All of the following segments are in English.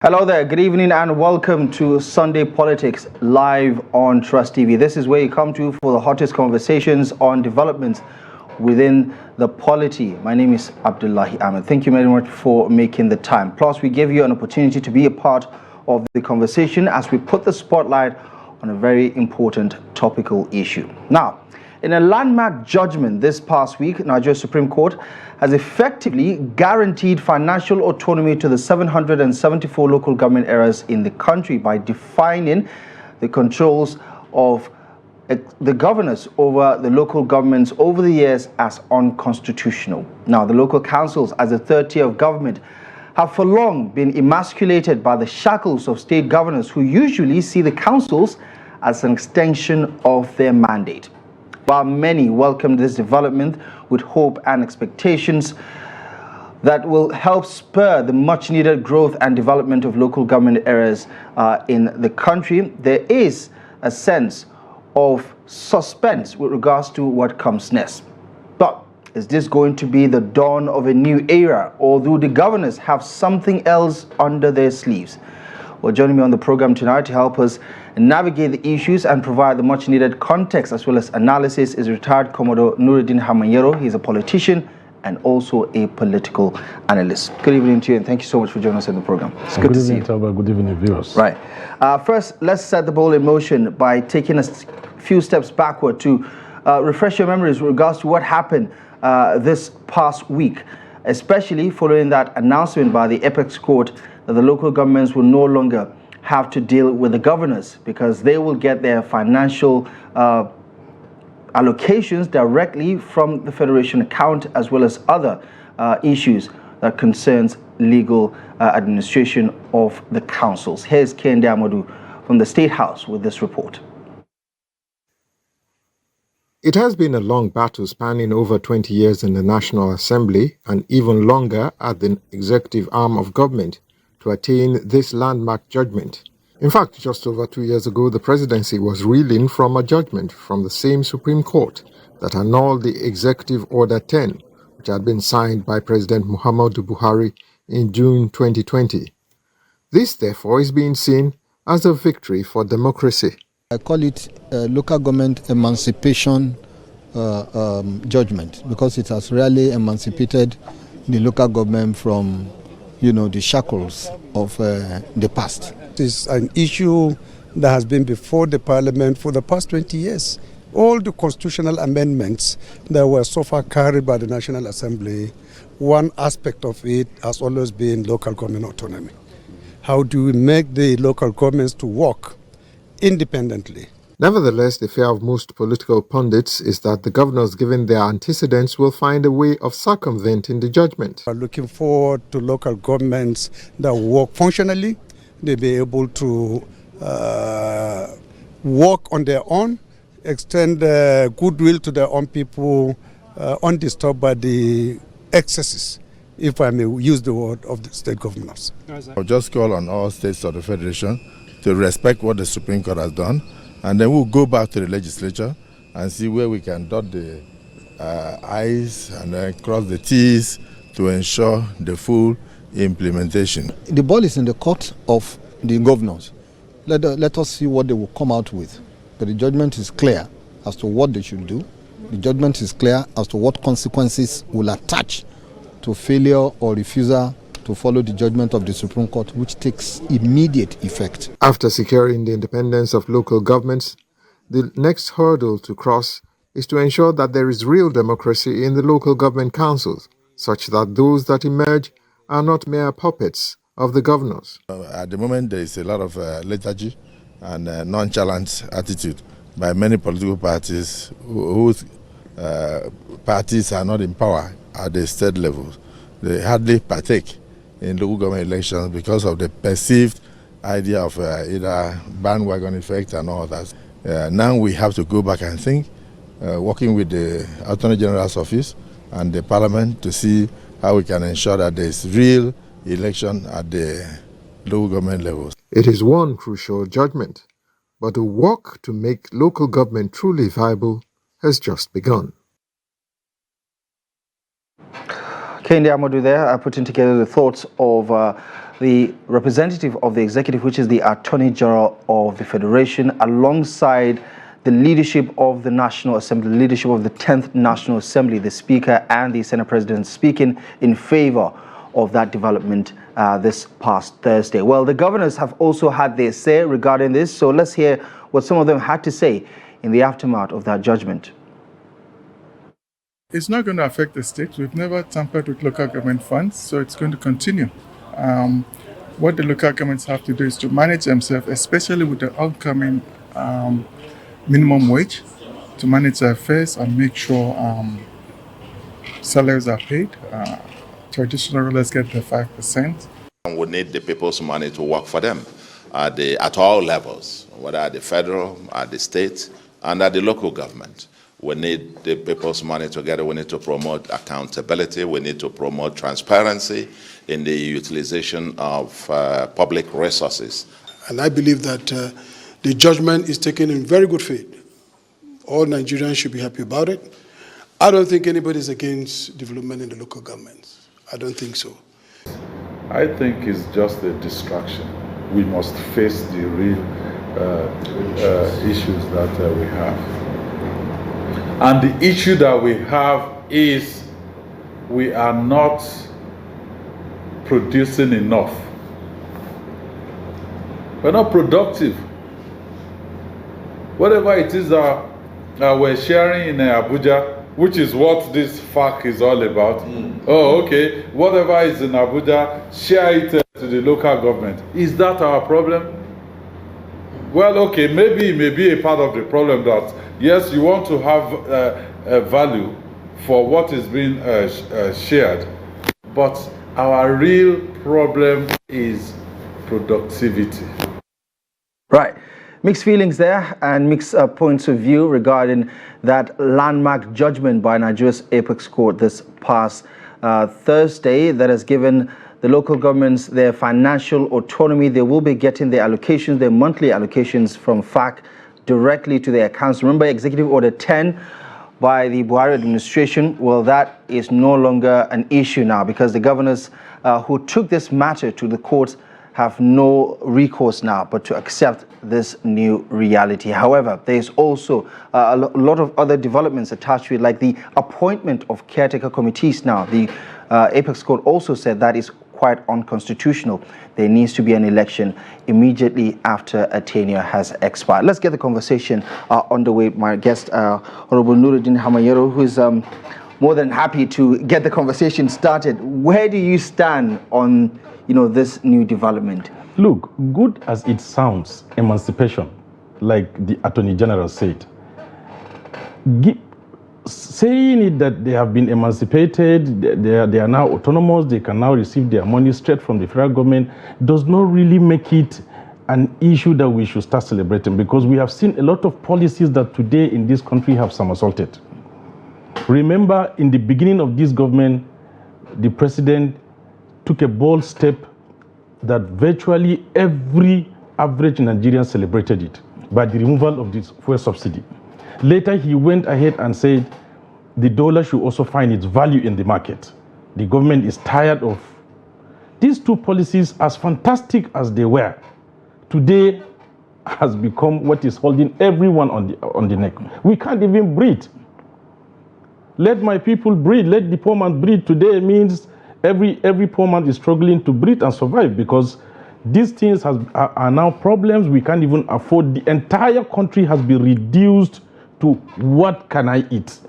Hello there, good evening and welcome to Sunday Politics live on Trust TV. This is where you come to for the hottest conversations on developments within the polity. My name is Abdullahi Ahmed. Thank you very much for making the time. Plus, we give you an opportunity to be a part of the conversation as we put the spotlight on a very important topical issue. Now, in a landmark judgment this past week, Nigeria Supreme Court has effectively guaranteed financial autonomy to the 774 local government areas in the country by defining the controls of the governors over the local governments over the years as unconstitutional. Now, the local councils, as a third tier of government, have for long been emasculated by the shackles of state governors who usually see the councils as an extension of their mandate. While many welcomed this development with hope and expectations that will help spur the much-needed growth and development of local government areas in the country, there is a sense of suspense with regards to what comes next. But is this going to be the dawn of a new era, or do the governors have something else under their sleeves? Well, joining me on the program tonight to help us navigate the issues and provide the much-needed context as well as analysis is retired Commodore Nurudeen Hammanyero. He's a politician and also a political analyst. Good evening to you, and thank you so much for joining us in the program. It's good to see you. Good evening, viewers. Right. First, let's set the ball in motion by taking a few steps backward to refresh your memories with regards to what happened this past week, especially following that announcement by the Apex Court that the local governments will no longer have to deal with the governors because they will get their financial allocations directly from the Federation account, as well as other issues that concerns legal administration of the councils. Here's Kende Amadou from the State House with this report. It has been a long battle spanning over 20 years in the National Assembly and even longer at the executive arm of government to attain this landmark judgment. In fact, just over 2 years ago, the presidency was reeling from a judgment from the same Supreme Court that annulled the Executive Order 10, which had been signed by President Muhammadu Buhari in June 2020. This, therefore, is being seen as a victory for democracy. I call it local government emancipation judgment because it has really emancipated the local government from the shackles of the past. It's an issue that has been before the parliament for the past 20 years. All the constitutional amendments that were so far carried by the National Assembly, one aspect of it has always been local government autonomy. How do we make the local governments to work independently? Nevertheless, the fear of most political pundits is that the governors, given their antecedents, will find a way of circumventing the judgment. We're looking forward to local governments that work functionally. They'll be able to work on their own, extend goodwill to their own people, undisturbed by the excesses, if I may use the word, of the state governors. I'll just call on all states of the Federation to respect what the Supreme Court has done, and then we'll go back to the legislature and see where we can dot the I's and then cross the T's to ensure the full implementation. The ball is in the court of the governors. Let us see what they will come out with. But the judgment is clear as to what they should do. The judgment is clear as to what consequences will attach to failure or refusal to follow the judgment of the Supreme Court, which takes immediate effect. After securing the independence of local governments, the next hurdle to cross is to ensure that there is real democracy in the local government councils, such that those that emerge are not mere puppets of the governors. At the moment, there is a lot of lethargy and nonchalant attitude by many political parties whose parties are not in power at the state level. They hardly partake in local government elections because of the perceived idea of either bandwagon effect and all that. Now we have to go back and think, working with the Attorney General's office and the Parliament to see how we can ensure that there is real election at the local government levels. It is one crucial judgment, but the work to make local government truly viable has just begun. Kende Amadou there, putting together the thoughts of the representative of the executive, which is the Attorney General of the Federation, alongside the leadership of the National Assembly, the leadership of the 10th National Assembly, the Speaker and the Senate President, speaking in favor of that development this past Thursday. Well, the governors have also had their say regarding this, so let's hear what some of them had to say in the aftermath of that judgment. It's not going to affect the state. We've never tampered with local government funds, so it's going to continue. What the local governments have to do is to manage themselves, especially with the upcoming minimum wage, to manage their affairs and make sure salaries are paid. Traditional rulers get the 5%. We need the people's money to work for them at all levels, whether at the federal, at the state, and at the local government. We need the people's money together. We need to promote accountability. We need to promote transparency in the utilization of public resources. And I believe that the judgment is taken in very good faith. All Nigerians should be happy about it. I don't think anybody's against development in the local governments. I don't think so. I think it's just a distraction. We must face the real issues that we have. And the issue that we have is we are not producing enough. We're not productive. Whatever it is that we're sharing in Abuja, which is what this FAQ is all about. Oh, okay. Whatever is in Abuja, share it to the local government. Is that our problem? Well, okay, maybe it may be a part of the problem that, yes, you want to have a value for what is being shared, but our real problem is productivity. Right. Mixed feelings there and mixed points of view regarding that landmark judgment by Nigeria's Apex Court this past Thursday that has given the local governments their financial autonomy. They will be getting their allocations, their monthly allocations from FAC directly to their accounts. Remember, Executive Order 10 by the Buhari administration, well, that is no longer an issue now because the governors who took this matter to the courts have no recourse now but to accept this new reality. However, there is also a lot of other developments attached to it, like the appointment of caretaker committees now. The Apex Court also said that is quite unconstitutional. There needs to be an election immediately after a tenure has expired. Let's get the conversation underway. My guest, Honorable Nurudeen Hammanyero, who is more than happy to get the conversation started. Where do you stand on, this new development? Look, good as it sounds, emancipation, like the Attorney General said, saying it that they have been emancipated, they are now autonomous, they can now receive their money straight from the federal government, does not really make it an issue that we should start celebrating, because we have seen a lot of policies that today in this country have somersaulted. Remember, in the beginning of this government, the president took a bold step that virtually every average Nigerian celebrated it by the removal of this fuel subsidy. Later, he went ahead and said the dollar should also find its value in the market. The government is tired of these two policies, as fantastic as they were. Today has become what is holding everyone on the neck. We can't even breathe. Let my people breathe. Let the poor man breathe. Today means every poor man is struggling to breathe and survive, because these things are now problems we can't even afford. The entire country has been reduced to what can I eat.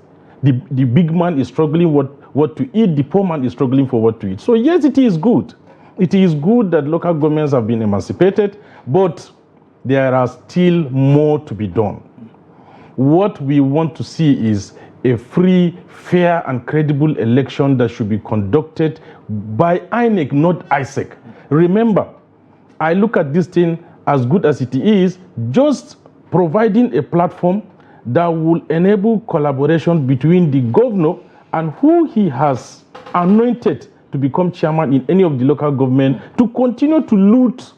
The big man is struggling what to eat. The poor man is struggling for what to eat. So yes, it is good. It is good that local governments have been emancipated, but there are still more to be done. What we want to see is a free, fair, and credible election that should be conducted by INEC, not ISEC. Remember, I look at this thing as good as it is, just providing a platform that will enable collaboration between the governor and who he has anointed to become chairman in any of the local government to continue to loot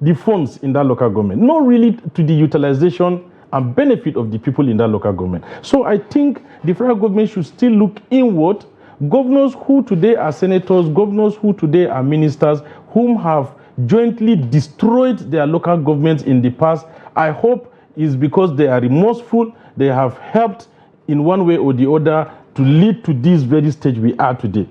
the funds in that local government, not really to the utilization and benefit of the people in that local government. So I think the federal government should still look inward. Governors who today are senators, governors who today are ministers, whom have jointly destroyed their local governments in the past, I hope is because they are remorseful, they have helped in one way or the other to lead to this very stage we are today.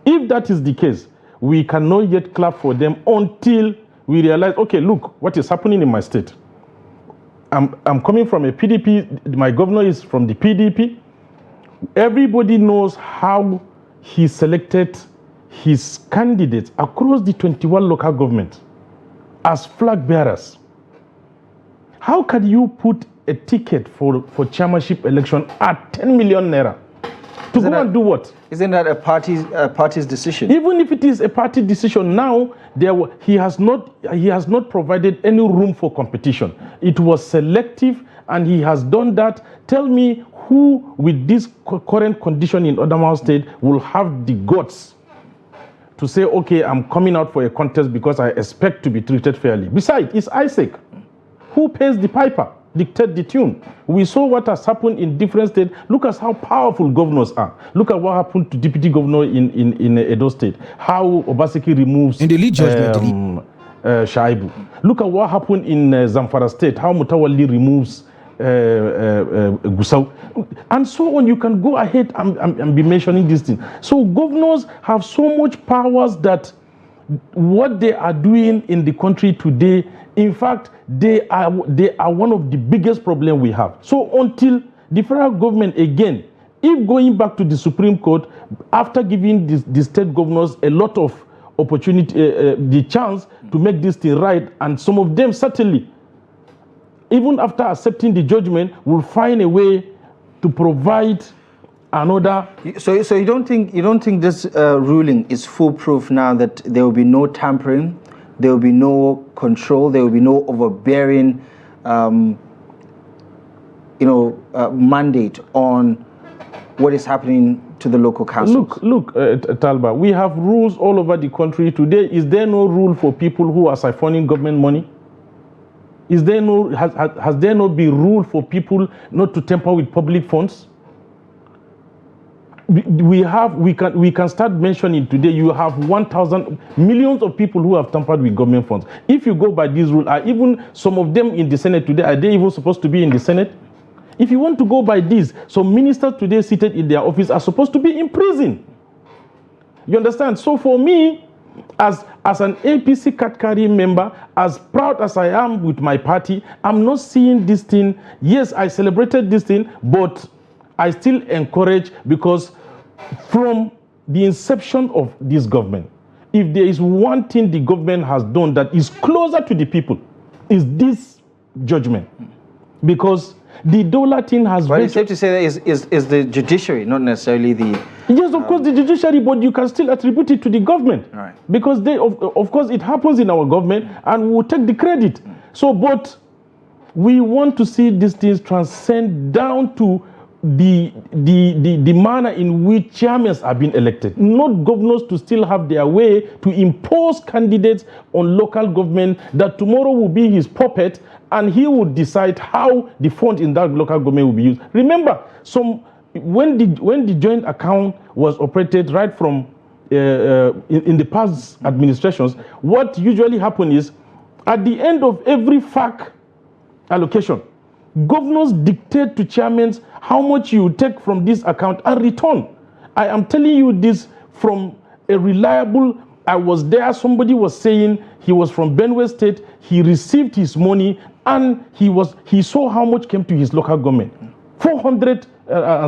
If that is the case, we cannot yet clap for them until we realize, okay, look, what is happening in my state. I'm coming from a PDP, my governor is from the PDP. Everybody knows how he selected his candidates across the 21 local governments as flag bearers. How can you put a ticket for chairmanship election at 10 million naira? To go and do what? Isn't that a party's decision? Even if it is a party decision now, he has not provided any room for competition. It was selective, and he has done that. Tell me who, with this current condition in Adamawa State, will have the guts to say, okay, I'm coming out for a contest because I expect to be treated fairly. Besides, it's Isaac. Who pays the piper? Dictate the tune. We saw what has happened in different states. Look at how powerful governors are. Look at what happened to deputy governor in Edo State. How Obaseki removes in the lead judgment, Shaibu. Look at what happened in Zamfara State. How Mutawalli removes Gusau, and so on. You can go ahead and be mentioning these things. So governors have so much powers that what they are doing in the country today, in fact, they are one of the biggest problems we have. So until the federal government, again, if going back to the Supreme Court, after giving the state governors a lot of opportunity, the chance to make this thing right, and some of them certainly, even after accepting the judgment, will find a way to provide another. So you don't think this ruling is foolproof now, that there will be no tampering, there will be no control, there will be no overbearing, mandate on what is happening to the local councils? Look, Talba, we have rules all over the country today. Is there no rule for people who are siphoning government money? Is there no, has there not been rule for people not to tamper with public funds? We can start mentioning today. You have 1,000 millions of people who have tampered with government funds. If you go by these rules, are even some of them in the Senate today, are they even supposed to be in the Senate? If you want to go by this, some ministers today seated in their office are supposed to be in prison. You understand? So for me, as an APC card-carrying member, as proud as I am with my party, I'm not seeing this thing. Yes, I celebrated this thing, but I still encourage, because from the inception of this government, if there is one thing the government has done that is closer to the people, is this judgment. Because the dollar thing has... But it's safe to say that is the judiciary, not necessarily the... Yes, of course, the judiciary, but you can still attribute it to the government. Right. Because they, of course, it happens in our government, and we will take the credit. So, but we want to see these things transcend down to the manner in which chairmen are being elected, not governors to still have their way to impose candidates on local government that tomorrow will be his puppet, and he will decide how the fund in that local government will be used. Remember, when the joint account was operated right from in the past administrations, what usually happened is at the end of every FAC allocation, governors dictate to chairmen how much you take from this account and return. I am telling you this from a reliable, I was there, somebody was saying he was from Benue State, he received his money, and he saw how much came to his local government. 400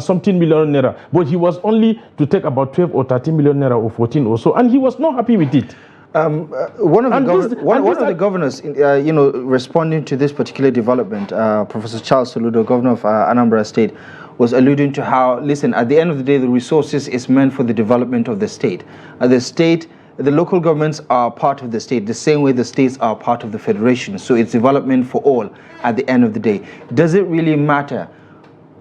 something million naira, but he was only to take about 12 or 13 million naira or 14 or so, and he was not happy with it. One of the governors, responding to this particular development, Professor Charles Soludo, governor of Anambra State, was alluding to how, listen, at the end of the day, the resources is meant for the development of the state. The local governments are part of the state, the same way the states are part of the federation. So it's development for all at the end of the day. Does it really matter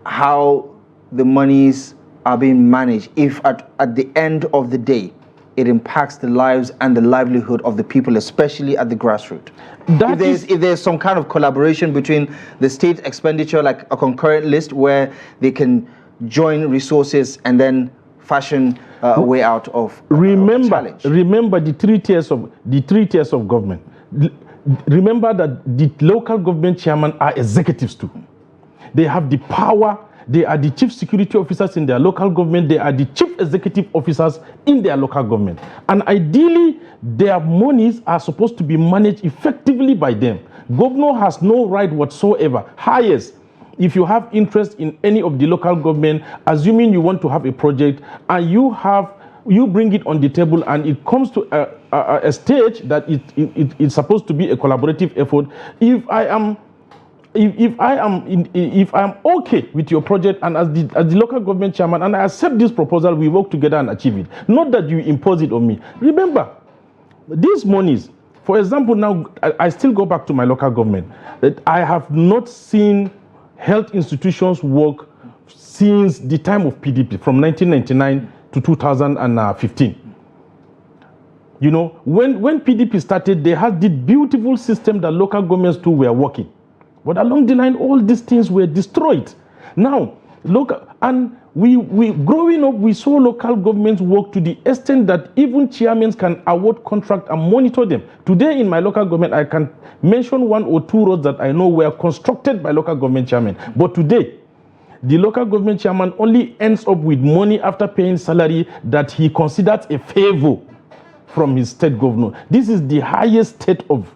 how the monies are being managed if at the end of the day it impacts the lives and the livelihood of the people, especially at the grassroots? If there's some kind of collaboration between the state expenditure, like a concurrent list where they can join resources and then fashion a way out of challenge. Remember the three tiers of government. Remember that the local government chairman are executives too. They have the power. They are the chief security officers in their local government. They are the chief executive officers in their local government. And ideally, their monies are supposed to be managed effectively by them. Governor has no right whatsoever. Highest, if you have interest in any of the local government, assuming you want to have a project and you bring it on the table and it comes to a stage that it's supposed to be a collaborative effort. If I am okay with your project and as the local government chairman and I accept this proposal, we work together and achieve it. Not that you impose it on me. Remember, these monies, for example, now I still go back to my local government. I have not seen health institutions work since the time of PDP, from 1999 to 2015. You know, when PDP started, they had this beautiful system that local governments too were working. But along the line, all these things were destroyed. Now, we growing up, we saw local governments work to the extent that even chairmen can award contract and monitor them. Today, in my local government, I can mention 1 or 2 roads that I know were constructed by local government chairmen. But today, the local government chairman only ends up with money after paying salary that he considers a favor from his state governor. This is the highest state of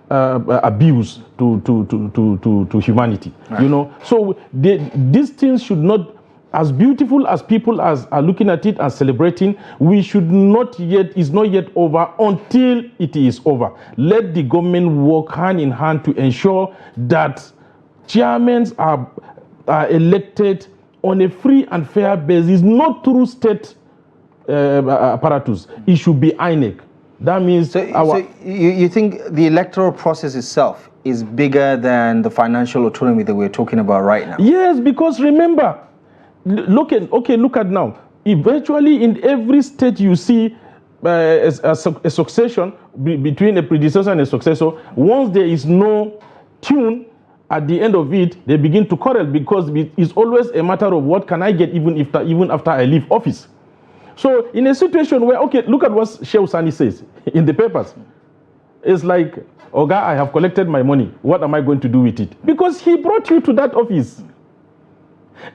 abuse to humanity, right. You know. So these things should not, as beautiful as people are looking at it and celebrating, it's not yet over until it is over. Let the government work hand in hand to ensure that chairmen are elected on a free and fair basis, not through state apparatus. It should be INEC. That means so you think the electoral process itself is bigger than the financial autonomy that we're talking about right now? Yes, because remember, look at now. Eventually, in every state, you see a succession between a predecessor and a successor. Once there is no tune at the end of it, they begin to quarrel because it's always a matter of what can I get even after I leave office. So in a situation where, look at what Sheikh Sani says in the papers. It's like, Oga, I have collected my money. What am I going to do with it? Because he brought you to that office.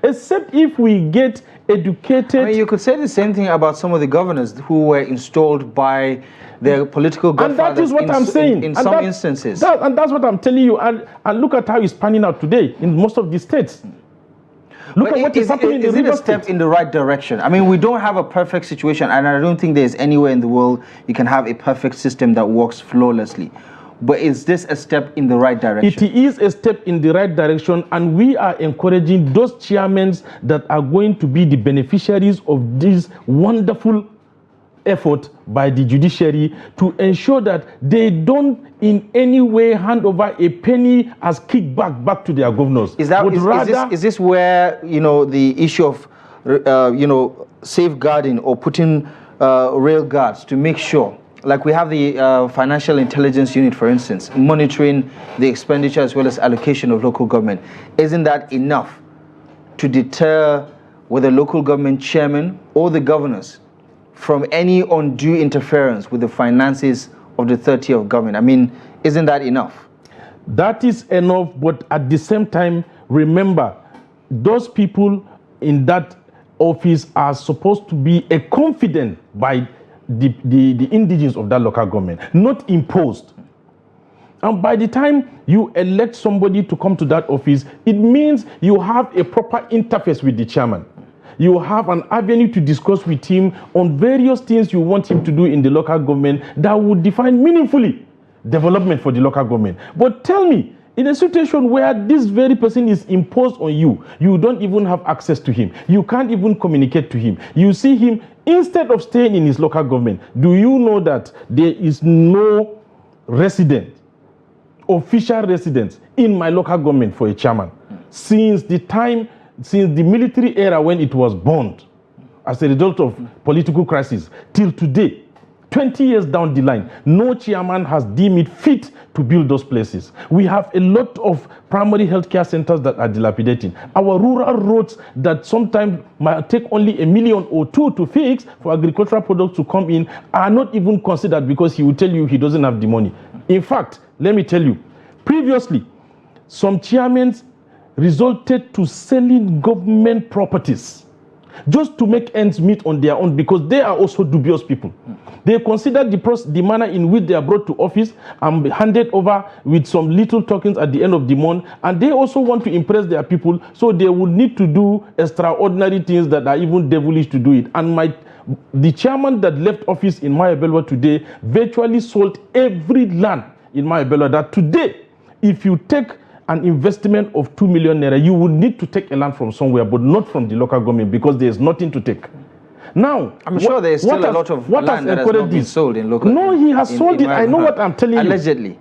Except if we get educated. I mean, you could say the same thing about some of the governors who were installed by their political godfathers. And that is what I'm saying. In some instances. And that's what I'm telling you. And look at how it's panning out today in most of the states. Look at what is happening in the River State. Is it a step in the right direction? I mean, we don't have a perfect situation, and I don't think there's anywhere in the world you can have a perfect system that works flawlessly. But is this a step in the right direction? It is a step in the right direction, and we are encouraging those chairmen that are going to be the beneficiaries of this wonderful effort by the judiciary to ensure that they don't in any way hand over a penny as kickback back to their governors. Is this where, you know, the issue of safeguarding or putting rail guards to make sure, like we have the financial intelligence unit, for instance, monitoring the expenditure as well as allocation of local government, isn't that enough to deter whether local government chairman or the governors from any undue interference with the finances of the third tier of government? I mean, isn't that enough? That is enough, but at the same time, remember, those people in that office are supposed to be a confident by the indigenes of that local government, not imposed. And by the time you elect somebody to come to that office, it means you have a proper interface with the chairman. You have an avenue to discuss with him on various things you want him to do in the local government that would define meaningfully development for the local government. But tell me, in a situation where this very person is imposed on you, you don't even have access to him. You can't even communicate to him. You see him, instead of staying in his local government, do you know that there is no official residence in my local government for a chairman since the military era when it was burned as a result of political crisis till today. 20 years down the line, no chairman has deemed it fit to build those places. We have a lot of primary healthcare centers that are dilapidating. Our rural roads that sometimes might take only $1 million or $2 million to fix for agricultural products to come in are not even considered because he will tell you he doesn't have the money. In fact, let me tell you, previously, some chairmen resulted to selling government properties just to make ends meet on their own because they are also dubious people. They consider the manner in which they are brought to office and handed over with some little tokens at the end of the month, and they also want to impress their people, so they will need to do extraordinary things that are even devilish to do it. And the chairman that left office in Mayabelwa today virtually sold every land in Mayabelwa. That today, if you take an investment of 2 million naira, you will need to take a land from somewhere, but not from the local government because there is nothing to take. Now, I'm sure there's still a lot of land that has not been sold in local. No, he has sold it. I know what I'm telling you.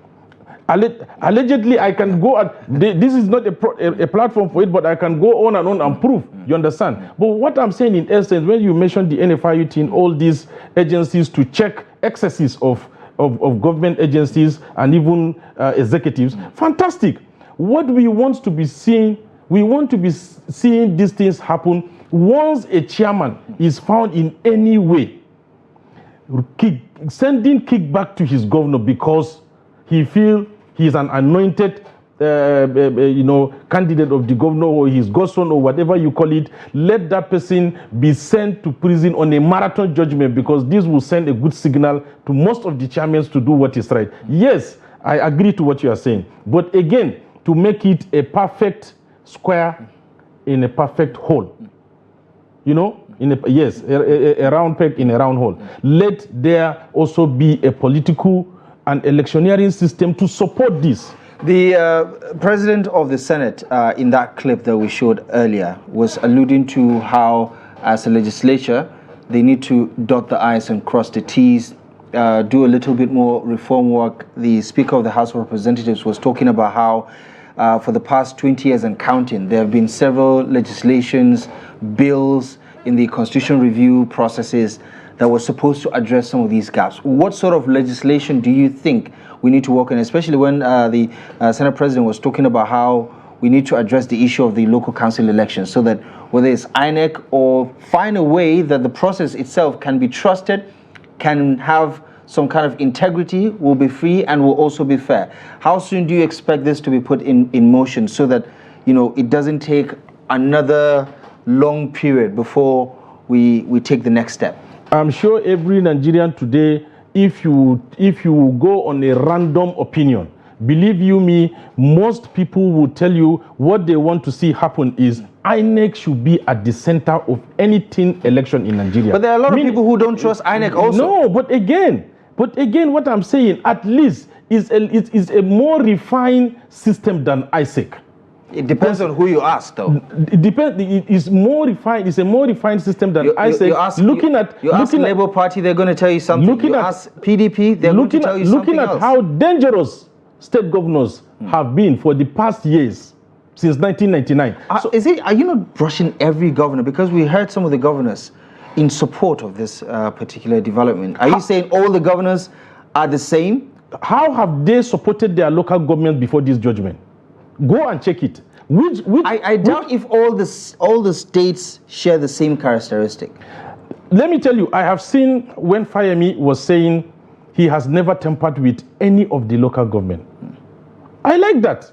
Allegedly, I can go. This is not a platform for it, but I can go on and prove. You understand? But what I'm saying in essence, when you mention the NFIU team, all these agencies to check excesses of government agencies and even executives, fantastic. What we want to be seeing, we want to be seeing these things happen once a chairman is found in any way sending kickback to his governor because he feels he's an anointed candidate of the governor or his godson or whatever you call it. Let that person be sent to prison on a marathon judgment because this will send a good signal to most of the chairmen to do what is right. Yes, I agree to what you are saying. But again, to make it a perfect square in a perfect hole. You know, a round peg in a round hole. Let there also be a political and electioneering system to support this. The president of the Senate, in that clip that we showed earlier, was alluding to how, as a legislature, they need to dot the I's and cross the T's, do a little bit more reform work. The Speaker of the House of Representatives was talking about how for the past 20 years and counting, there have been several legislations, bills in the constitutional review processes that were supposed to address some of these gaps. What sort of legislation do you think we need to work on, especially when the Senate President was talking about how we need to address the issue of the local council elections so that whether it's INEC or find a way that the process itself can be trusted, can have some kind of integrity, will be free and will also be fair. How soon do you expect this to be put in motion so that, you know, it doesn't take another long period before we take the next step? I'm sure every Nigerian today, if you go on a random opinion, believe you me, most people will tell you what they want to see happen is INEC should be at the center of anything election in Nigeria. But there are a lot of people who don't trust INEC also. No, but again, what I'm saying, at least is a more refined system than ISEC. It depends on who you ask, though. It depends. It's more refined. It's a more refined system than ISEC. You ask Labour Party, they're going to tell you something. You ask PDP, they're going to tell you something else. Looking at how dangerous state governors have been for the past years, since 1999. Are you not brushing every governor? Because we heard some of the governors in support of this particular development. Are you saying all the governors are the same? How have they supported their local government before this judgment? Go and check it. I doubt if all the states share the same characteristic. Let me tell you, I have seen when Fayemi was saying he has never tampered with any of the local government. I like that.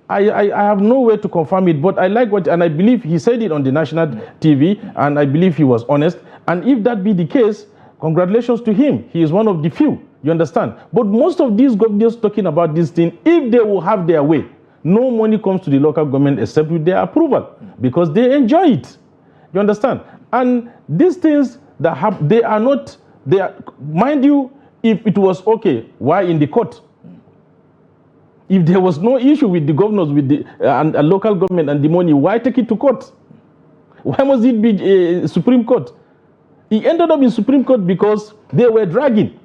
I have no way to confirm it, but I like and I believe he said it on the national TV, and I believe he was honest. And if that be the case, congratulations to him. He is one of the few, you understand? But most of these governors talking about this thing, if they will have their way, no money comes to the local government except with their approval because they enjoy it. You understand? And these things that have, they are, mind you, if it was okay, why in the court? If there was no issue with the governors, with the and local government and the money, why take it to court? Why must it be Supreme Court? It ended up in Supreme Court because they were dragging.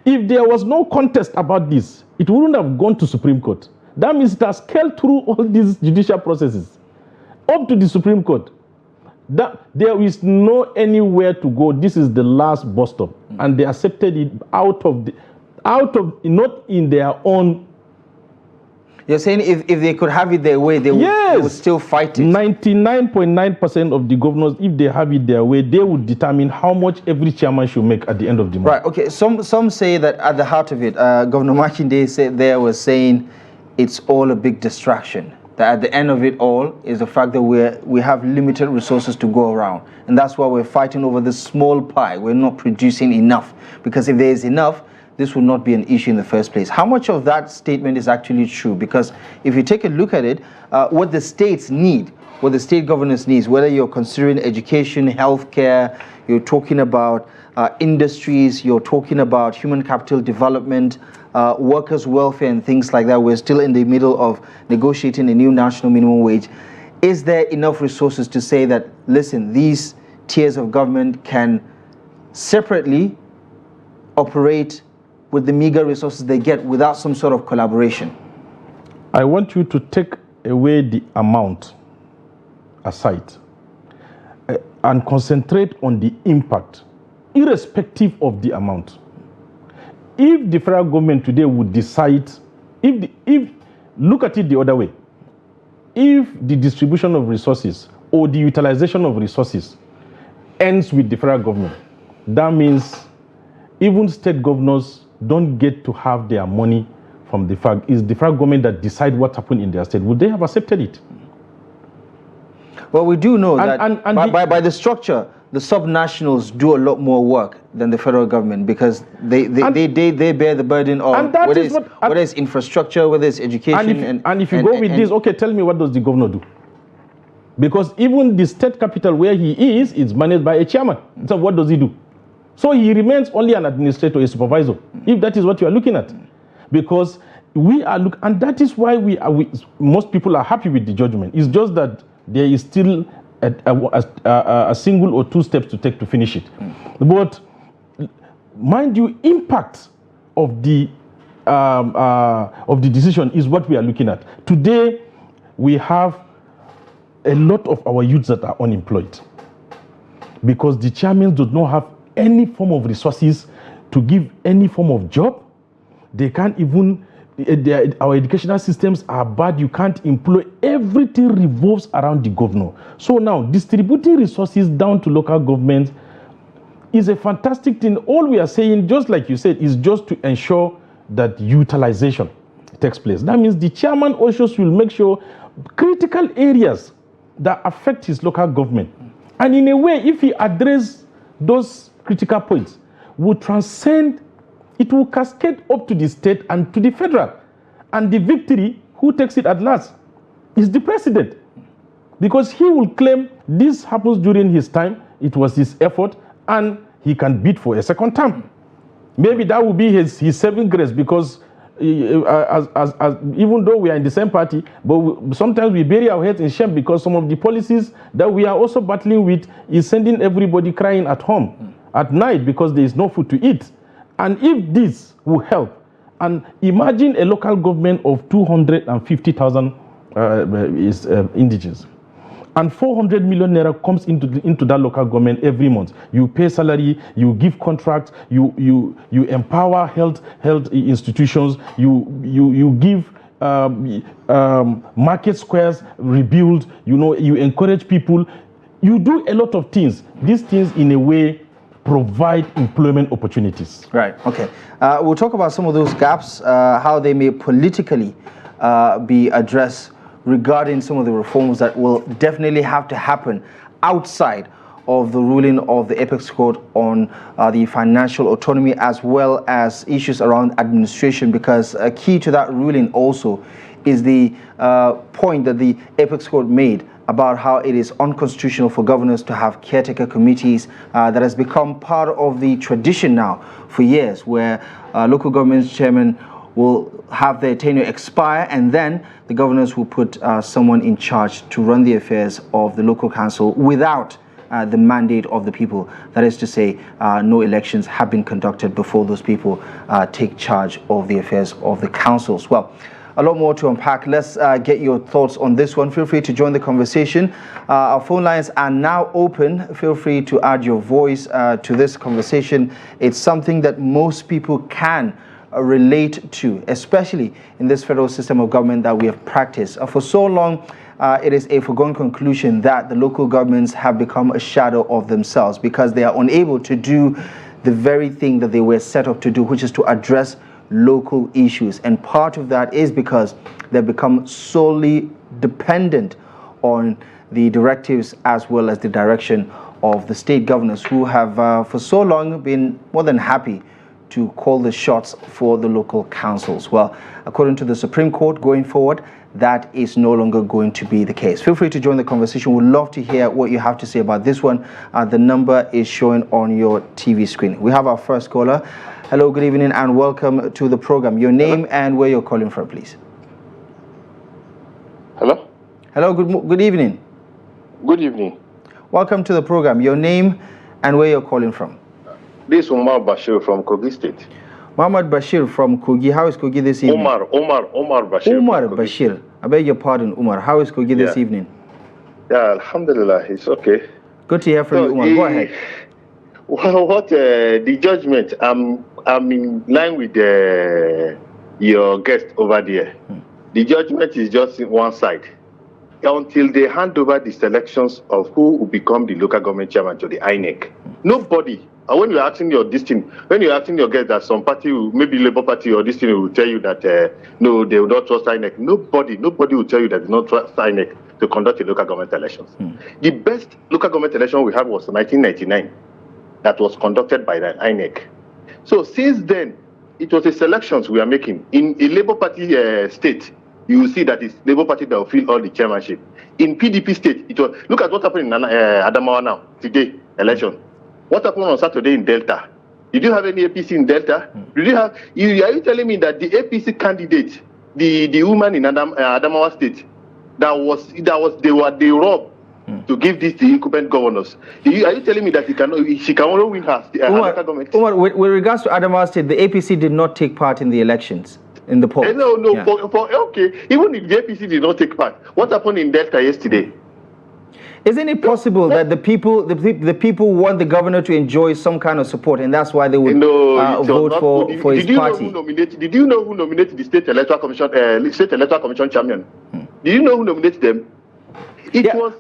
If there was no contest about this, it wouldn't have gone to Supreme Court. That means it has scaled through all these judicial processes up to the Supreme Court. That there is no anywhere to go. This is the last bus stop, and they accepted it out of not in their own. You're saying if they could have it their way, they would still fight it? 99.9% of the governors, if they have it their way, they would determine how much every chairman should make at the end of the month. Right, okay. Some say that at the heart of it, Governor Makinde was saying it's all a big distraction. That at the end of it all is the fact that we have limited resources to go around. And that's why we're fighting over this small pie. We're not producing enough. Because if there is enough, this will not be an issue in the first place. How much of that statement is actually true? Because if you take a look at it, what the states need, what the state governors need, whether you're considering education, healthcare, you're talking about industries, you're talking about human capital development, workers' welfare and things like that. We're still in the middle of negotiating a new national minimum wage. Is there enough resources to say that, listen, these tiers of government can separately operate with the meager resources they get without some sort of collaboration? I want you to take away the amount aside and concentrate on the impact, irrespective of the amount. If the federal government today would decide, if look at it the other way, if the distribution of resources or the utilization of resources ends with the federal government, that means even state governors don't get to have their money from the federal. It's the federal government that decide what happened in their state. Would they have accepted it? Well, we do know that by the structure, the subnationals do a lot more work than the federal government because they bear the burden of whether it's infrastructure, whether it's education. And if you go with this, okay, tell me, what does the governor do? Because even the state capital where he is managed by a chairman. So what does he do? So he remains only an administrator, a supervisor, if that is what you are looking at. Because we are and that is why most people are happy with the judgment. It's just that there is still a single or two steps to take to finish it. But mind you, impact of the decision is what we are looking at. Today, we have a lot of our youths that are unemployed because the chairmen do not have any form of resources to give any form of job. They can't even, our educational systems are bad. You can't employ. Everything revolves around the governor. So now distributing resources down to local governments is a fantastic thing. All we are saying, just like you said, is just to ensure that utilization takes place. That means the chairman also will make sure critical areas that affect his local government. And in a way, if he addresses those critical points, will transcend, it will cascade up to the state and to the federal. And the victory, who takes it at last, is the president. Because he will claim this happens during his time, it was his effort, and he can bid for a second term. Maybe that will be his saving grace, because even though we are in the same party, but sometimes we bury our heads in shame because some of the policies that we are also battling with is sending everybody crying at home at night because there is no food to eat. And if this will help, and imagine a local government of 250,000 indigents, and 400 million naira comes into that local government every month. You pay salary, you give contracts, you empower health institutions, you give market squares rebuild, you encourage people, you do a lot of things. These things in a way provide employment opportunities. Right, okay. We'll talk about some of those gaps, how they may politically be addressed regarding some of the reforms that will definitely have to happen outside of the ruling of the Apex Court on the financial autonomy, as well as issues around administration, because a key to that ruling also is the point that the Apex Court made about how it is unconstitutional for governors to have caretaker committees. That has become part of the tradition now for years, where local government chairmen will have their tenure expire, and then the governors will put someone in charge to run the affairs of the local council without the mandate of the people. That is to say, no elections have been conducted before those people take charge of the affairs of the councils. Well, a lot more to unpack. Let's get your thoughts on this one. Feel free to join the conversation. Our phone lines are now open. Feel free to add your voice to this conversation. It's something that most people can relate to, especially in this federal system of government that we have practiced. For so long, it is a foregone conclusion that the local governments have become a shadow of themselves because they are unable to do the very thing that they were set up to do, which is to address local issues. And part of that is because they've become solely dependent on the directives as well as the direction of the state governors, who have for so long been more than happy to call the shots for the local councils. Well, according to the Supreme Court, going forward, that is no longer going to be the case. Feel free to join the conversation. We'd love to hear what you have to say about this one. The number is showing on your TV screen. We have our first caller. Hello, good evening, and welcome to the program. Your name and where you're calling from, please. Hello? Hello, good evening. Good evening. Welcome to the program. Your name and where you're calling from. This is Umar Bashir from Kogi State. Muhammad Bashir from Kogi. How is Kogi this evening? Umar Bashir. Umar Bashir. I beg your pardon, Umar. How is Kogi this evening? Yeah, Alhamdulillah, it's okay. Good to hear from you, Umar. Go ahead. Well, what the judgment? I'm in line with your guest over there. The judgment is just one side. Until they hand over the selections of who will become the local government chairman to the INEC, nobody. And when you're asking your guest that some party, maybe Labour Party or this thing, will tell you that no, they will not trust INEC. Nobody will tell you that they don't trust INEC to conduct the local government elections. The best local government election we had was 1999, that was conducted by the INEC. So since then, it was the selections we are making in a Labour Party state. You will see that it's Labour Party that will fill all the chairmanship. In PDP state, it was, look at what happened in Adamawa now, today, election. What happened on Saturday in Delta? Did you have any APC in Delta? Did you have? Are you telling me that the APC candidate, the woman in Adamawa state, they robbed to give this to incumbent governors? Are you telling me that she can only win her local government? Umar, with regards to Adamawa state, the APC did not take part in the elections. In the polls. No. Yeah. Okay. Even if the APC did not take part, what happened in Delta yesterday? Isn't it possible that the people want the governor to enjoy some kind of support, and that's why they would vote for his party? Did you know who nominated the State Electoral Commission chairman? Did you know who nominated them? It was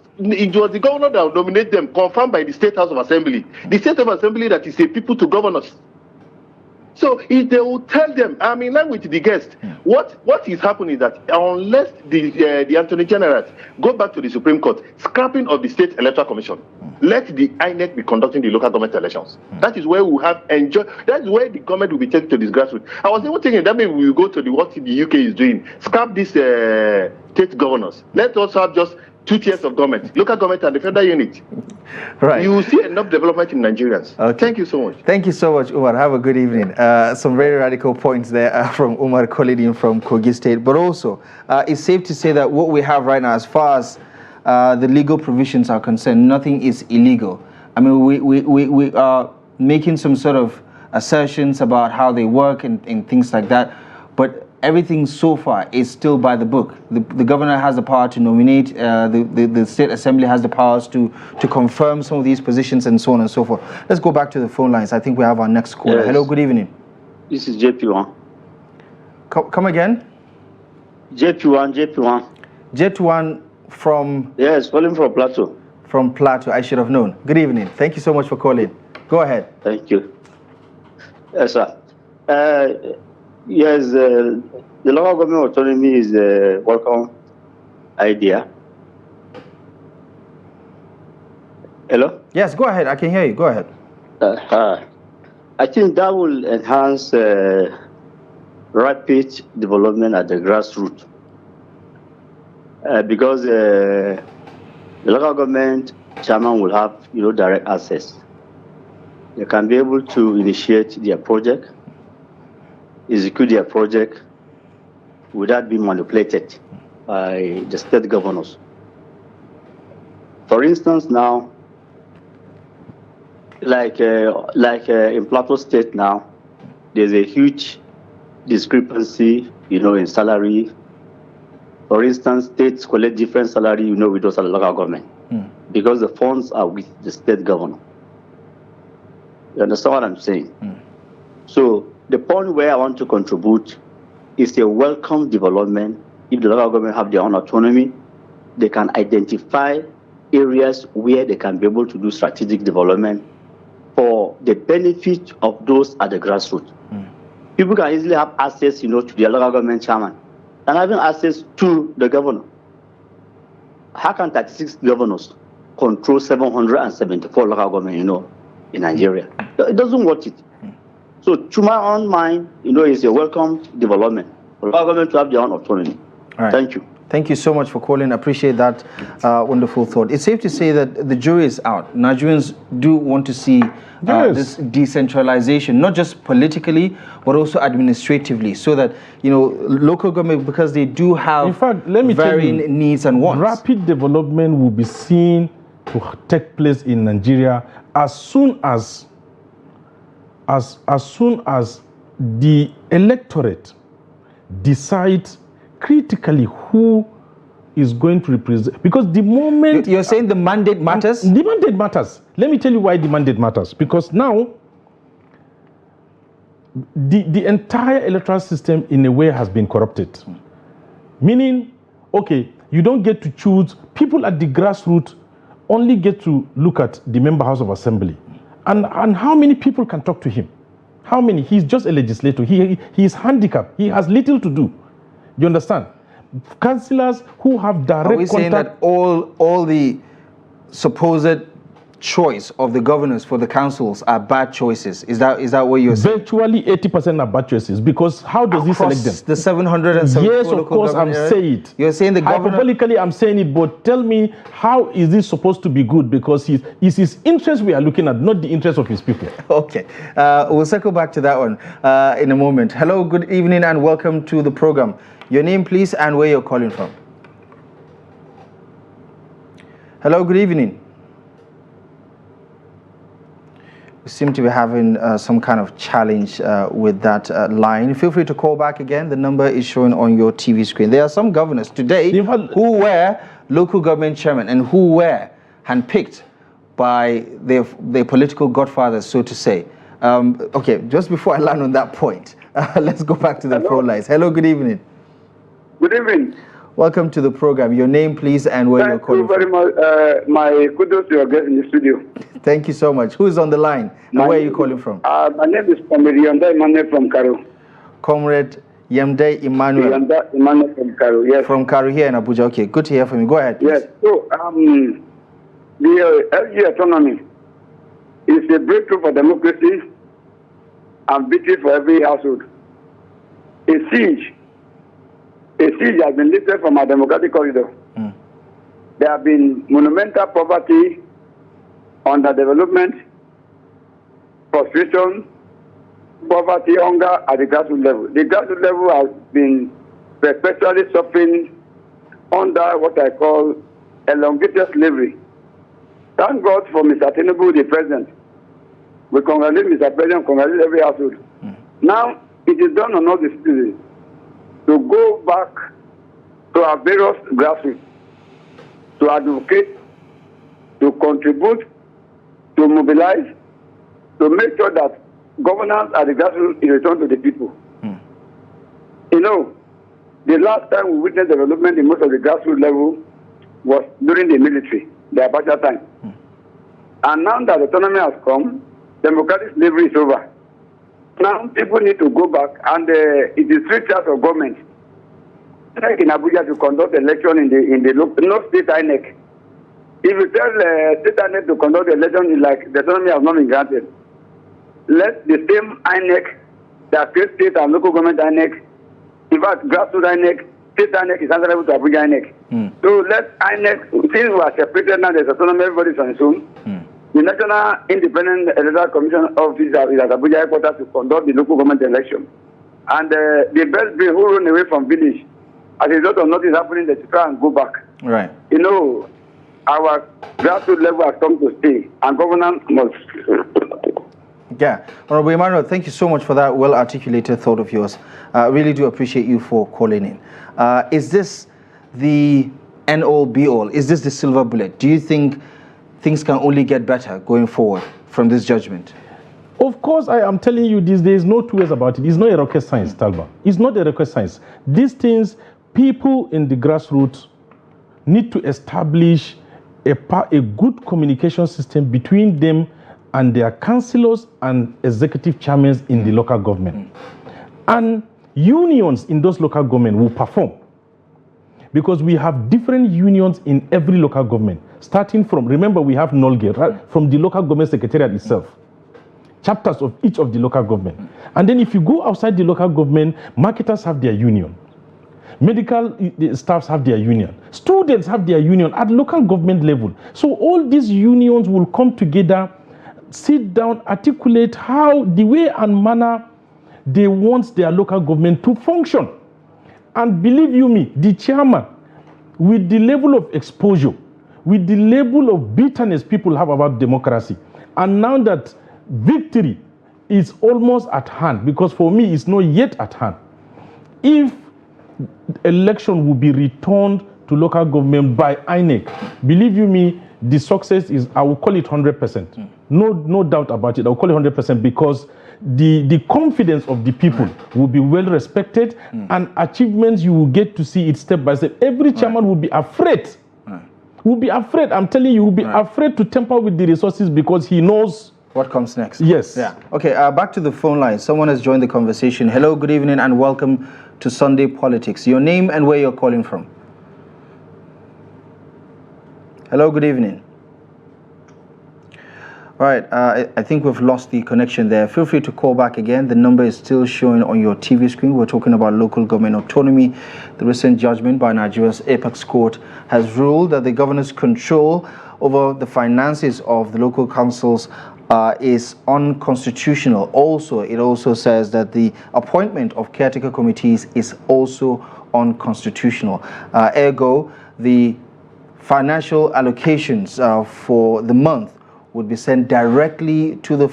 the governor that nominated them, confirmed by the State House of Assembly. The State House of Assembly that is a people to governors. So if they will tell them, I'm in line with the guest, what is happening is that unless the Attorney General go back to the Supreme Court, scrapping of the State Electoral Commission, let the INEC be conducting the local government elections. That is where we have enjoyed, that is where the government will be taken to this grassroots. I was even thinking that maybe we will go to what the UK is doing, scrap these state governors. Let us have just 2 tiers of government, local government and the federal unit. Right. You will see enough development in Nigerians. Okay. Thank you so much. Thank you so much, Umar. Have a good evening. Some very radical points there from Umar calling in from Kogi State. But also, it's safe to say that what we have right now, as far as the legal provisions are concerned, nothing is illegal. I mean, we are making some sort of assertions about how they work and things like that. But everything so far is still by the book. The governor has the power to nominate, the state assembly has the powers to confirm some of these positions and so on and so forth. Let's go back to the phone lines. I think we have our next caller. Yes. Hello, good evening. This is JP1. Come again? JP1. JP1 from... Yes, calling from Plateau. From Plateau, I should have known. Good evening. Thank you so much for calling. Go ahead. Thank you. Yes, sir. Yes, the local government autonomy is a welcome idea. Hello? Yes, go ahead. I can hear you. Go ahead. I think that will enhance rapid development at the grassroots. Because the local government chairman will have direct access. They can be able to initiate their project, execute their project without being manipulated by the state governors. For instance, now, like in Plateau State now, there's a huge discrepancy, in salary For instance, states collect different salary, with those at the local government, because the funds are with the state governor. You understand what I'm saying? So the point where I want to contribute is a welcome development. If the local government have their own autonomy, they can identify areas where they can be able to do strategic development for the benefit of those at the grassroots. People can easily have access, to their local government chairman and having access to the governor. How can 36 governors control 774 local government, in Nigeria? It doesn't work it. So to my own mind, it's a welcome development for local government to have their own autonomy. All right. Thank you. Thank you so much for calling. I appreciate that wonderful thought. It's safe to say that the jury is out. Nigerians do want to see this decentralization, not just politically, but also administratively, so that, local government, because they do have, in fact, let me varying tell you, needs and wants. Rapid development will be seen to take place in Nigeria as soon as the electorate decides critically who is going to represent, because the moment you're saying the mandate matters. The mandate matters. Let me tell you why the mandate matters. Because now the entire electoral system in a way has been corrupted. Meaning, okay, you don't get to choose. People at the grassroots only get to look at the member House of Assembly, and how many people can talk to him? How many? He's just a legislator. He is handicapped. He has little to do. You understand? Councillors who have direct contact. Are we saying that all the supposed choice of the governors for the councils are bad choices? Is that what you're saying? Virtually 80% are bad choices, because how does he select them? The 774 yes, of course, I'm saying it. You're saying the governor... Hyperbolically, I'm saying it, but tell me, how is this supposed to be good? Because it's his interest we are looking at, not the interest of his people. Okay. We'll circle back to that one in a moment. Hello, good evening, and welcome to the program. Your name, please, and where you're calling from. Hello, good evening. We seem to be having some kind of challenge with that line. Feel free to call back again. The number is showing on your TV screen. There are some governors today who were local government chairmen and who were handpicked by their political godfathers, so to say. Okay, just before I land on that point, let's go back to the phone lines. Hello, good evening. Good evening. Welcome to the program. Your name, please, and where you're calling from. Thank you very much. My kudos to your guest in the studio. Thank you so much. Who's on the line, and where are you calling from? My name is Comrade Yemde Emmanuel from Karo. Comrade Yemde Emmanuel. Yemde Emmanuel from Karo, yes. From Karo here in Abuja. Okay, good to hear from you. Go ahead, please. Yes. So, the LGA Autonomy is a breakthrough for democracy and victory for every household. A siege has been lifted from our democratic corridor. There have been monumental poverty, underdevelopment, frustration, poverty, hunger at the grassroots level. The grassroots level has been perpetually suffering under what I call elongated slavery. Thank God for Mr. Tinubu, the president. We congratulate Mr. President, congratulate every household. Now, it is done on all the citizens to go back to our various grassroots, to advocate, to contribute, to mobilize, to make sure that governance at the grassroots is returned to the people. The last time we witnessed development in most of the grassroots level was during the military, the Abacha time. And now that autonomy has come, democratic slavery is over. Now people need to go back, and it is 3 tiers of government. Like in Abuja to conduct election in the no state INEC. If you tell state INEC to conduct the election, like the autonomy has not been granted, let the same INEC that creates state and local government INEC, in fact, grassroots INEC, state INEC is answerable to Abuja INEC. So let INEC, since we are separated now, there's autonomy, everybody's on its own. The National Independent Electoral Commission office is at Abuja headquarters to conduct the local government election. And the best being who run away from village, as a result of nothing happening, they try and go back. Right. Our grassroots level has come to stay, and governance must. Yeah. Honorable Emmanuel, thank you so much for that well-articulated thought of yours. I really do appreciate you for calling in. Is this the end all be all? Is this the silver bullet? Do you think things can only get better going forward from this judgment? Of course, I am telling you this, there is no two ways about it. It's not a rocket science, Talba. It's not a rocket science. These things, people in the grassroots need to establish a good communication system between them and their councillors and executive chairmen in the local government. And unions in those local government will perform, because we have different unions in every local government, starting from, remember we have NOLGE, right, from the local government secretariat itself, chapters of each of the local government. And then if you go outside the local government, marketers have their union, medical staffs have their union, students have their union at local government level. So all these unions will come together, sit down, articulate how, the way and manner they want their local government to function. And believe you me, the chairman, with the level of exposure, with the level of bitterness people have about democracy, and now that victory is almost at hand, because for me it's not yet at hand, if election will be returned to local government by INEC, believe you me, the success is, I will call it 100%. No doubt about it, I will call it 100%, because the confidence of the people will be well respected, and achievements you will get to see it step by step. Every chairman will be afraid. Will be afraid. I'm telling you, will be afraid to tamper with the resources, because he knows what comes next. Yes. Yeah. Okay, back to the phone line. Someone has joined the conversation. Hello, good evening, and welcome to Sunday Politics. Your name and where you're calling from. Hello, good evening. All right, I think we've lost the connection there. Feel free to call back again. The number is still showing on your TV screen. We're talking about local government autonomy. The recent judgment by Nigeria's Apex Court has ruled that the governor's control over the finances of the local councils is unconstitutional. Also, it also says that the appointment of caretaker committees is also unconstitutional. Ergo, the financial allocations for the month would be sent directly to the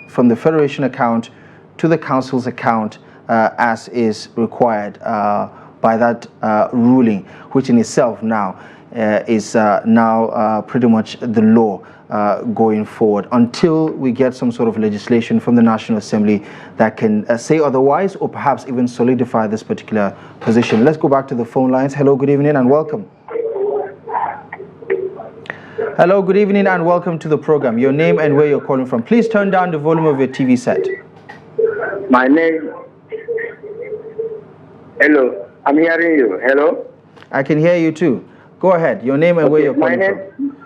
from the Federation account to the Council's account as is required by that ruling, which in itself now is now pretty much the law going forward, until we get some sort of legislation from the National Assembly that can say otherwise, or perhaps even solidify this particular position. Let's go back to the phone lines. Hello, good evening, and welcome. Hello, good evening, and welcome to the program. Your name and where you're calling from. Please turn down the volume of your TV set. My name... Hello, I'm hearing you. Hello? I can hear you too. Go ahead. Your name and where you're calling from.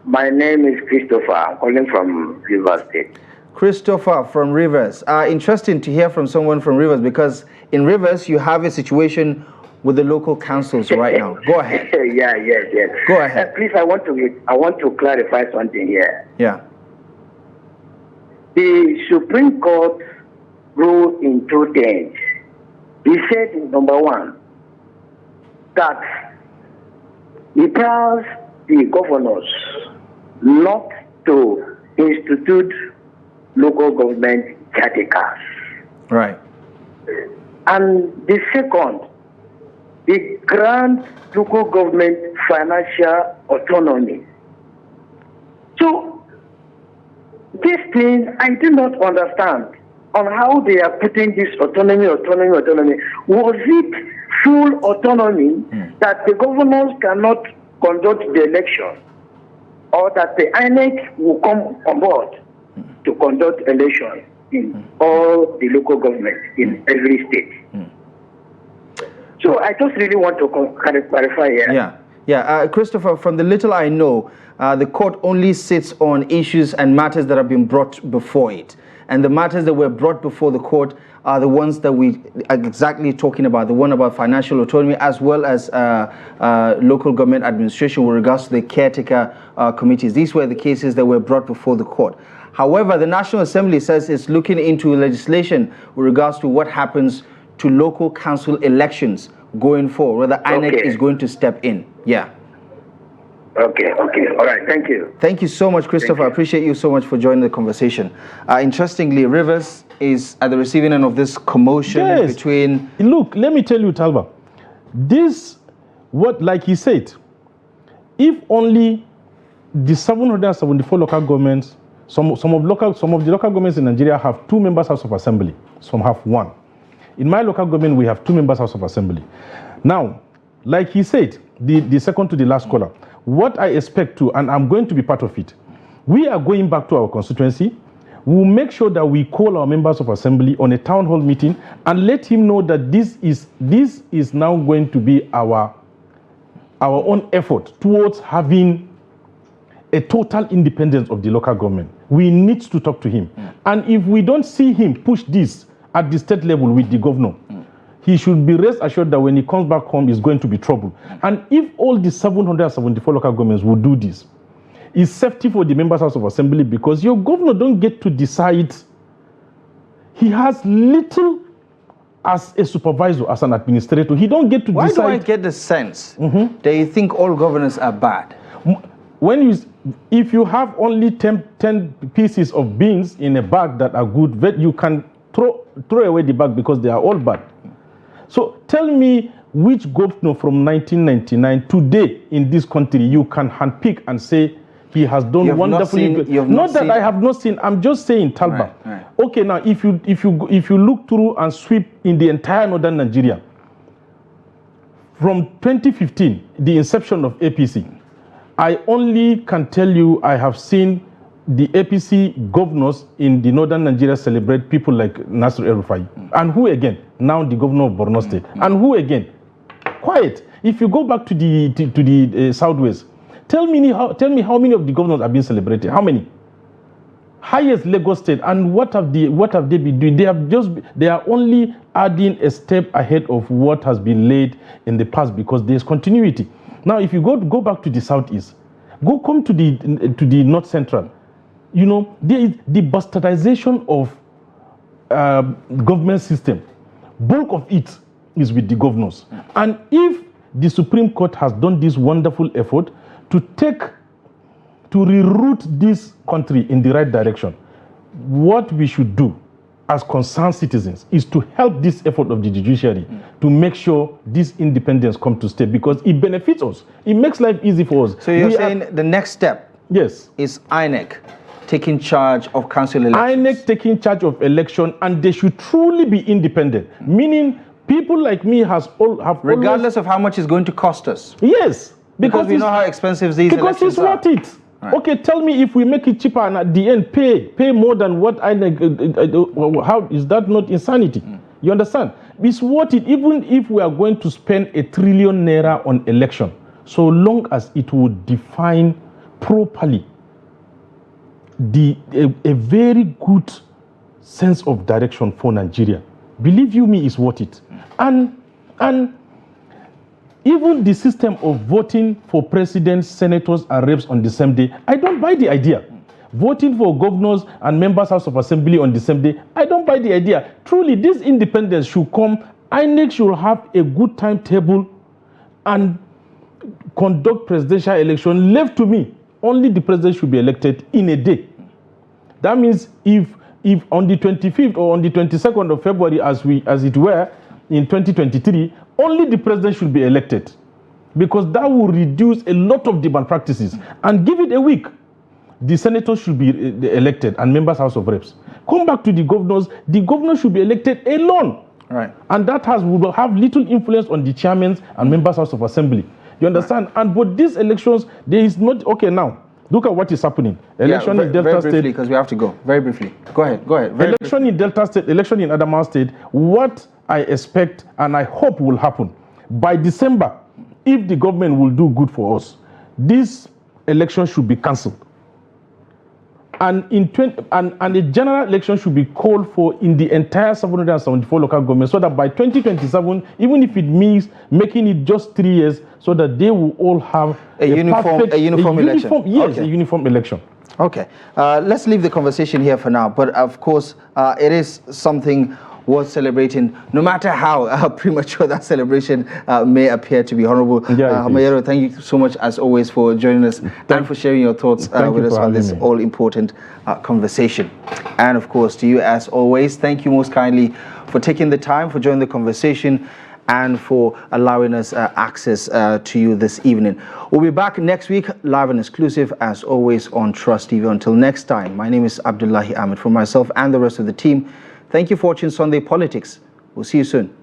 My name is Christopher. I'm calling from Rivers State. Christopher from Rivers. Interesting to hear from someone from Rivers, because in Rivers you have a situation with the local councils right now. Go ahead. Yes. Go ahead. Please, I want to clarify something here. Yeah. The Supreme Court ruled in two things. He said, number one, that it tells the governors not to institute local government caretakers. Right. And the second, the grant local government financial autonomy. So, this thing I do not understand on how they are putting this autonomy. Was it full autonomy that the governors cannot conduct the election, or that the INEC will come on board to conduct election in all the local government in every state? So I just really want to clarify here. Yeah. Christopher, from the little I know, the court only sits on issues and matters that have been brought before it. And the matters that were brought before the court are the ones that we are exactly talking about, the one about financial autonomy, as well as local government administration with regards to the caretaker committees. These were the cases that were brought before the court. However, the National Assembly says it's looking into legislation with regards to what happens to local council elections going forward, whether INEC is going to step in. Yeah. Okay. All right. Thank you. Thank you so much, Christopher. I appreciate you so much for joining the conversation. Interestingly, Rivers is at the receiving end of this commotion between... Look, let me tell you, Talba, this what, like he said, if only the 774 local governments, some of the local governments in Nigeria have 2 members House of Assembly, some have 1. In my local government, we have 2 members House of Assembly. Now, like he said, the second to the last caller, what I expect to, and I'm going to be part of it, we are going back to our constituency. We'll make sure that we call our members of assembly on a town hall meeting and let him know that this is now going to be our own effort towards having a total independence of the local government. We need to talk to him. And if we don't see him push this at the state level with the governor, he should be rest assured that when he comes back home, is going to be trouble. And if all the 774 local governments will do this, it's safety for the members House of Assembly, because your governor don't get to decide. He has little as a supervisor, as an administrator. He don't get to decide. Why do I get the sense that you think all governors are bad? If you have only 10 pieces of beans in a bag that are good, you can throw away the bag because they are all bad. So tell me which governor from 1999 today in this country you can handpick and say he has done wonderfully. Not that I have not seen. I'm just saying Talba. Right. Okay, now if you look through and sweep in the entire northern Nigeria, from 2015, the inception of APC, I only can tell you I have seen the APC governors in the northern Nigeria celebrate people like Nasir El-Rufai. And who again? Now the governor of Borno State. And who again? Quiet. If you go back to the southwest, tell me how many of the governors have been celebrated. How many? Highest Lagos State. And what have they been doing? They are only adding a step ahead of what has been laid in the past, because there's continuity. Now, if you go back to the southeast, come to the north central, you know, the bastardization of government system, bulk of it is with the governors. And if the Supreme Court has done this wonderful effort to reroute this country in the right direction, what we should do as concerned citizens is to help this effort of the judiciary to make sure this independence comes to stay, because it benefits us. It makes life easy for us. So you're saying the next step is INEC taking charge of council elections? INEC taking charge of election, and they should truly be independent, meaning people like me have regardless of how much it's going to cost us. Yes. Because we know how expensive these elections are. Because it's worth it. Right. Okay, tell me if we make it cheaper and at the end pay more than what how is that not insanity? You understand? It's worth it, even if we are going to spend 1 trillion naira on election, so long as it would define properly a very good sense of direction for Nigeria. Believe you me, it's worth it. And even the system of voting for presidents, senators, and reps on the same day, I don't buy the idea. Voting for governors and members House of Assembly on the same day, I don't buy the idea. Truly, this independence should come. INEC should have a good timetable and conduct presidential election. Left to me, only the president should be elected in a day. That means if on the 25th or on the 22nd of February, as it were, in 2023, only the president should be elected, because that will reduce a lot of the malpractices. And give it a week, the senators should be elected and members House of Reps. Come back to the governors should be elected alone. Right. And that will have little influence on the chairmen and members House of Assembly. You understand? Right. And but these elections, there is not, okay, now, look at what is happening. Election in Delta State. Very briefly, because we have to go. Very briefly. Go ahead. Election in Delta State, election in Adamawa State, what I expect and I hope will happen by December, if the government will do good for us, this election should be cancelled. And a general election should be called for in the entire 774 local governments, so that by 2027, even if it means making it just 3 years, so that they will all have a uniform election. Yes, okay. A uniform election. Okay. Let's leave the conversation here for now. But of course, it is something worth celebrating, no matter how premature that celebration may appear to be. Honorable Hammanyero, thank you so much, as always, for joining us and for sharing your thoughts with us on this all-important conversation. And of course, to you, as always, thank you most kindly for taking the time, for joining the conversation, and for allowing us access to you this evening. We'll be back next week, live and exclusive, as always, on Trust TV. Until next time, my name is Abdullahi Ahmed. For myself and the rest of the team, thank you for watching Sunday Politics. We'll see you soon.